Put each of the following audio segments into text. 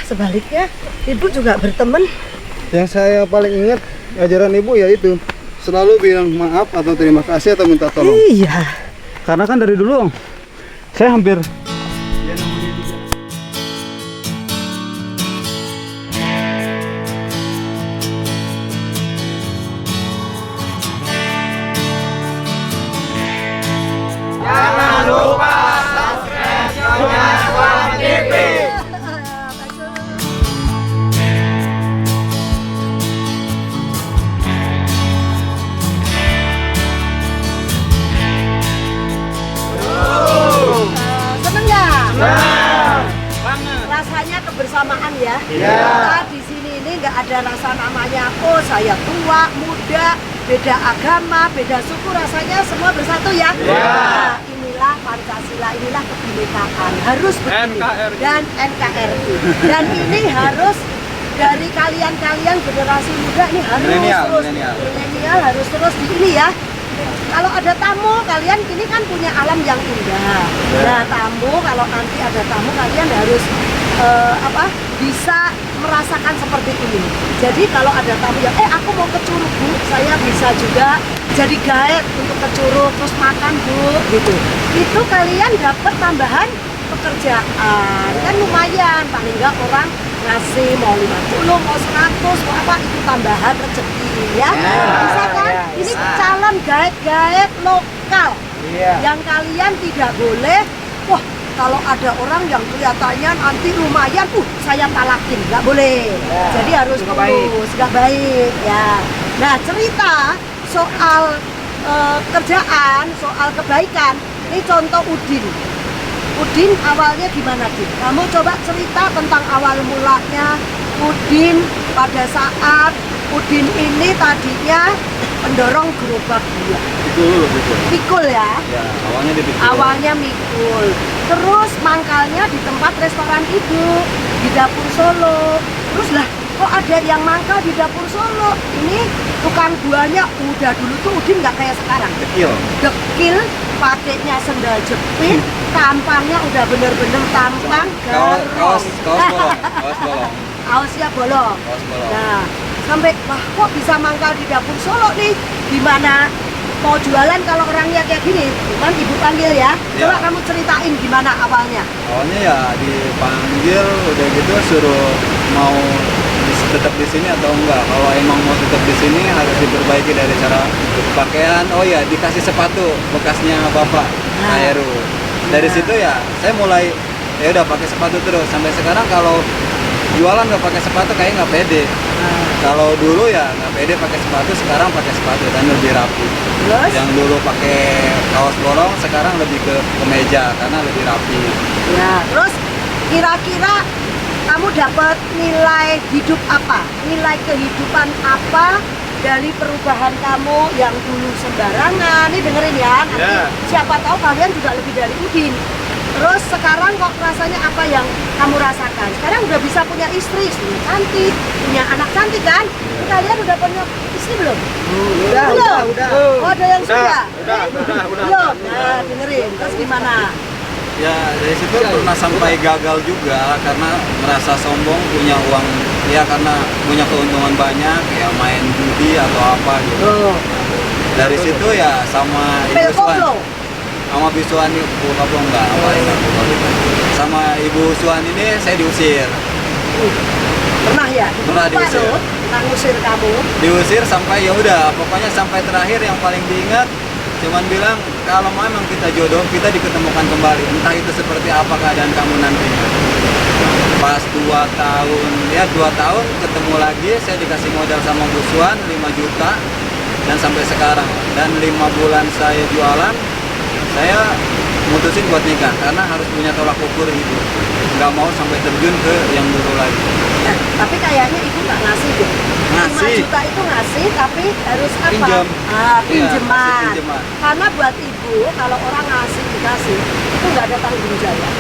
sebaliknya ibu juga berteman. Yang saya paling ingat ajaran ibu yaitu selalu bilang maaf atau terima kasih atau minta tolong. Iya. Karena kan dari dulu saya hampir rasanya kebersamaan ya. Iya. Kita di sini ini nggak ada rasa namanya oh saya tua, muda, beda agama, beda suku, rasanya semua bersatu ya. Iya. Nah, inilah Pancasila, inilah kebinekaan harus begini dan NKRI. Dan ini harus dari kalian-kalian generasi muda ini harus terus milenial harus terus di ini ya. Kalau ada tamu, kalian ini kan punya alam yang indah. Nah, tamu kalau nanti ada tamu kalian harus bisa merasakan seperti ini. Jadi kalau ada tamu yang aku mau ke Curug Bu, saya bisa juga jadi guide untuk ke Curug terus makan Bu, gitu. Itu kalian dapat tambahan pekerjaan kan lumayan, paling enggak orang ngasih mau 50, mau 100, mau apa itu tambahan rezeki ya. Bisa kan? Ini calon guide lokal yang kalian tidak boleh wah kalau ada orang yang kelihatannya nanti lumayan saya palakin, nggak boleh. Jadi harus tulus, nggak baik ya. Nah cerita soal kerjaan, soal kebaikan ini contoh Udin awalnya gimana Din? Kamu coba cerita tentang awal mulanya Udin pada saat Udin ini tadinya pendorong gerobak gula. Pikul ya? Ya, awalnya dipikul. Awalnya mikul. Terus mangkalnya di tempat restoran Ibu di Dapur Solo. Terus lah kok ada yang mangkal di Dapur Solo? Ini tukang buahnya udah dulu tuh Udin nggak kayak sekarang. Dekil, pakainya sendal jepit, tampangnya udah bener-bener tampang kaos bolong. Kaosnya bolong. Nah, sampai wah kok bisa mangkal di Dapur Solo nih? Gimana mau jualan kalau orangnya kayak gini? Cuman Ibu panggil ya. Coba kamu ceritain gimana awalnya. Awalnya ya dipanggil udah gitu suruh mau tetap di sini atau enggak. Kalau emang mau tetap di sini harus diperbaiki dari cara pakaian. Oh ya, dikasih sepatu bekasnya Bapak Heru. Dari situ ya saya mulai ya udah pakai sepatu terus sampai sekarang. Kalau jualan nggak pakai sepatu kayak nggak pede. Kalau dulu ya nggak pede pakai sepatu, sekarang pakai sepatu dan lebih rapi. Terus? Yang dulu pakai kaos bolong sekarang lebih ke kemeja karena lebih rapi. Ya, terus kira-kira kamu dapat nilai hidup apa? Nilai kehidupan apa dari perubahan kamu yang dulu sembarangan? Ini dengerin ya, nanti siapa tahu kalian juga lebih dari Udin. Terus sekarang kok rasanya apa yang kamu rasakan? Sekarang udah bisa punya istri cantik, punya anak cantik kan? Kalian udah punya istri belum? Udah. Oh, ada yang sudah? Belum. Nah, dengerin. Terus gimana? Ya dari situ pernah sampai gagal juga karena merasa sombong punya uang ya karena punya keuntungan banyak ya main judi atau apa gitu. Dari situ ya sama Ibu Suan, sama Ibu Suan enggak apa sama Ibu Suan ini saya diusir. Pernah ya? Pernah diusir. Ngusir kamu? Diusir sampai ya udah pokoknya sampai terakhir yang paling diingat cuman bilang kalau memang kita jodoh kita diketemukan kembali entah itu seperti apa keadaan kamu nantinya. Pas 2 tahun ketemu lagi saya dikasih modal sama Bu Suan 5 juta dan sampai sekarang dan 5 bulan saya jualan saya mutusin buat nikah karena harus punya tolak ukur hidup nggak mau sampai terjun ke yang dulu lagi. Nah, tapi kayaknya Ibu nggak ngasih deh. 5 juta itu ngasih tapi harus apa? Pinjam. Pinjaman. Pinjaman. Karena buat Ibu kalau orang ngasih dikasih itu nggak ada tanggung jawab.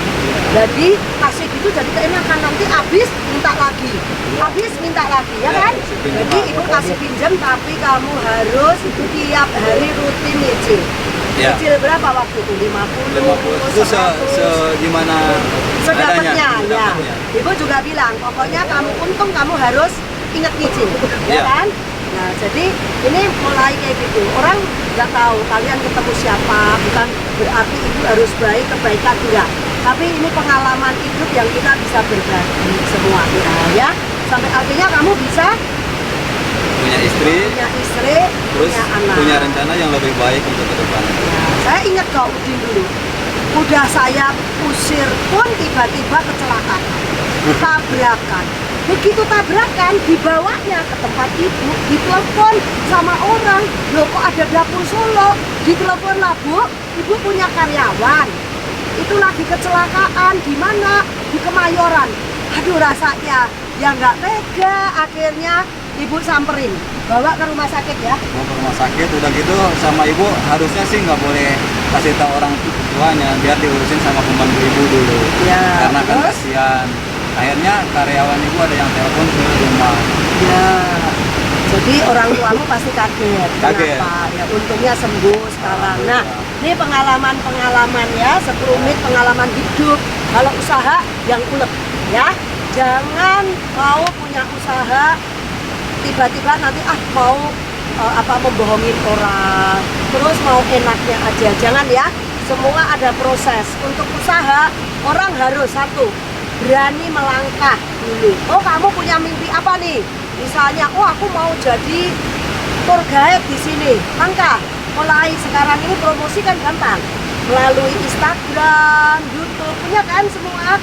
Jadi kasih gitu jadi keenakan nanti habis minta lagi, habis minta lagi ya kan? Jadi Ibu kasih pinjam tapi kamu harus tiap hari rutin nyicil. Ya. Kecil berapa waktu itu? 50, 50 itu gimana sedapatnya ya. sedapatnya. Ibu juga bilang, pokoknya kamu untung kamu harus ingat nyicil, ya Iya. kan? Nah, jadi ini mulai kayak gitu. Orang nggak tahu kalian ketemu siapa, bukan berarti ibu harus baik, kebaikan enggak. Tapi ini pengalaman hidup yang kita bisa berbagi semua ya. Sampai akhirnya kamu bisa Punya istri, terus punya anak. punya rencana yang lebih baik untuk ke depan. Nah, saya ingat kok Udin dulu. Udah saya usir pun tiba-tiba kecelakaan. Tabrakan. Begitu tabrakan, dibawanya ke tempat ibu, ditelepon sama orang. Loh kok ada dapur Solo? Ditelepon lah, Bu, ibu punya karyawan. Itu lagi kecelakaan, di mana? Di Kemayoran. Aduh, rasanya ya nggak tega. Akhirnya ibu samperin, bawa ke rumah sakit ya. Mau ke rumah sakit, udah gitu sama ibu harusnya sih nggak boleh kasih tahu orang tuanya, biar diurusin sama pembantu ibu dulu. Ya, Karena kan terus? kasihan. Akhirnya karyawan ibu ada yang telepon ke rumah. Ya, jadi orang tuamu pasti kaget. Kaget. Kenapa? Ya untungnya sembuh sekarang. Nah, ini pengalaman-pengalaman ya, sekelumit pengalaman hidup. Kalau usaha yang ulet ya, jangan mau punya usaha tiba-tiba nanti mau membohongin orang, terus mau enaknya aja. Jangan ya. Semua ada proses. Untuk usaha orang harus satu berani melangkah dulu. Oh, kamu punya mimpi apa nih? Misalnya, oh aku mau jadi tour guide di sini. Langkah. Mulai sekarang ini promosi kan gampang. Melalui Instagram, YouTube, punya kan semua.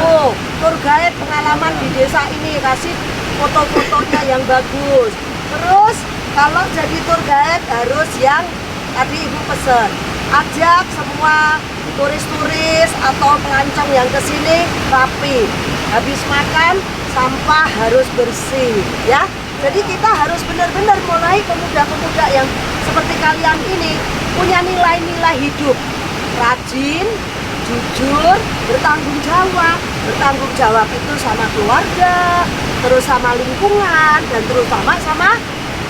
Oh, tour guide pengalaman di desa ini, kasih foto-fotonya yang bagus. Terus kalau jadi tour guide harus yang tadi ibu pesen. Ajak semua turis-turis atau pelancong yang ke sini rapi. Habis makan sampah harus bersih, ya. Jadi kita harus benar-benar mulai pemuda-pemuda yang seperti kalian ini punya nilai-nilai hidup. Rajin, jujur, bertanggung jawab. Bertanggung jawab itu sama keluarga, terus sama lingkungan, dan terutama sama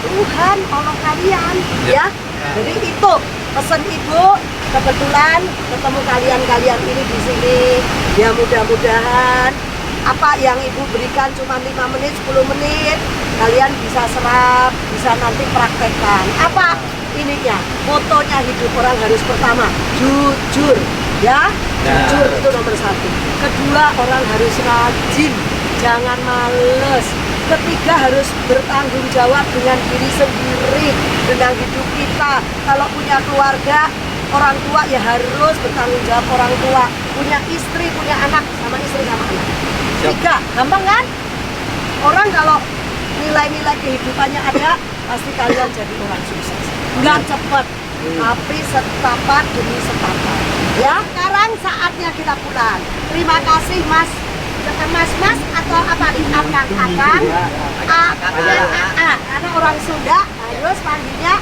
Tuhan, tolong kalian, ya. Jadi itu pesan ibu. Kebetulan ketemu kalian ini di sini, ya mudah-mudahan apa yang ibu berikan cuma 5 menit, 10 menit, kalian bisa serap, bisa nanti praktekkan. Apa ininya? Motonya hidup orang harus pertama jujur, ya. Jujur itu nomor 1. Kedua, orang harus rajin, jangan males. Ketiga, harus bertanggung jawab dengan diri sendiri, dengan hidup kita. Kalau punya keluarga, orang tua ya harus bertanggung jawab orang tua. Punya istri, punya anak, sama istri sama anak. Tiga, gampang kan? Orang kalau nilai-nilai kehidupannya ada, pasti kalian jadi orang sukses. Nggak cepet, tapi setapak demi setapak. Ya, sekarang saatnya kita pulang. Terima kasih Mas atau apa nih? Akang, karena orang Sunda harus panggilnya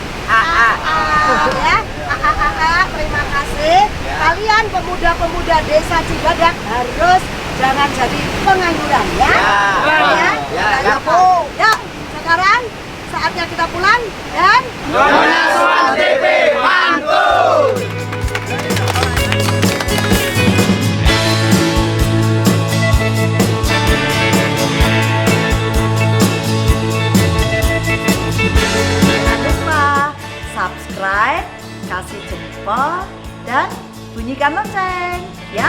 ya. Terima kasih. Kalian pemuda-pemuda desa Cibadak harus jangan jadi pengangguran ya. Ya. Sekarang saatnya kita pulang dan Nyonya Swan TV mantul. jangan lupa subscribe, kasih jempol dan bunyikan lonceng ya.